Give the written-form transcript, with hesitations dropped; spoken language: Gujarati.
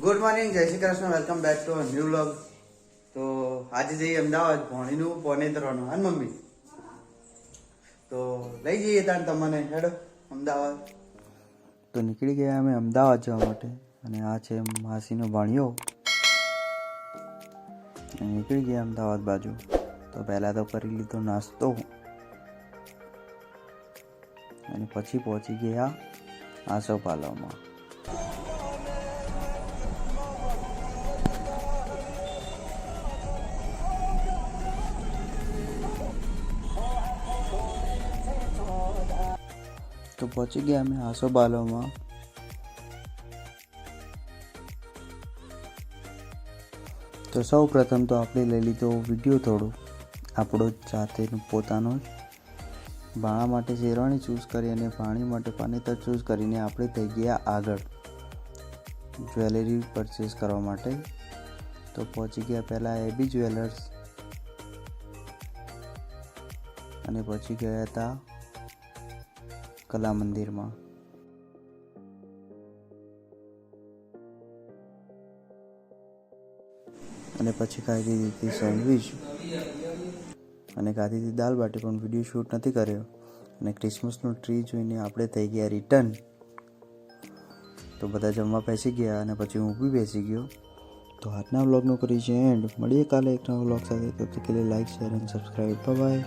ગુડ મોર્નિંગ, જય Shri Krishna, welcome back to new vlog. તો આજે જઈએ અમદાવાદ ભણીનું પોને કરવાનું હા મમ્મી. તો લઈ જઈએ તાર તમને હેડો અમદાવાદ. તો નીકળી ગયા અમે અમદાવાદ જવા માટે અને આ છે માસીનો ભાણિયો. નીકળી ગયા અમદાવાદ બાજુ. તો પહેલાં તો કરી લીધો નાસ્તો અને પછી પહોંચી ગયા આસોપાલવમાં. તો પહોંચી ગયા અમે આસોપાલવમાં. તો સૌ પ્રથમ તો આપણે લઈ લીધો વિડીયો થોડો આપણો જાતેનો પોતાનો જ. ભાણા માટે શેરવાણી ચૂઝ કરી અને ભાણી માટે પાનેતર ચૂઝ કરીને આપણે થઈ ગયા આગળ જ્વેલરી પરચેસ કરવા માટે. તો પહોંચી ગયા પહેલાં એબી જ્વેલર્સ અને પછી ગયા હતા કલા મંદિરમાં. અને પછી ખાઈ લીધી હતી સેન્ડવિચ અને ખાધી હતી દાલ બાટી, પણ વિડીયો શૂટ નથી કર્યો. અને ક્રિસમસનો ટ્રી જોઈને આપણે થઈ ગયા રિટર્ન. તો બધા જમવા બેસી ગયા અને પછી હું બી બેસી ગયો. તો આજના વ્લોગનો કરી છે એન્ડ. મળીએ કાલે એક નવા વ્લોગ સાથે. તો લાઈક, શેર અને સબસ્ક્રાઈબ. બાય.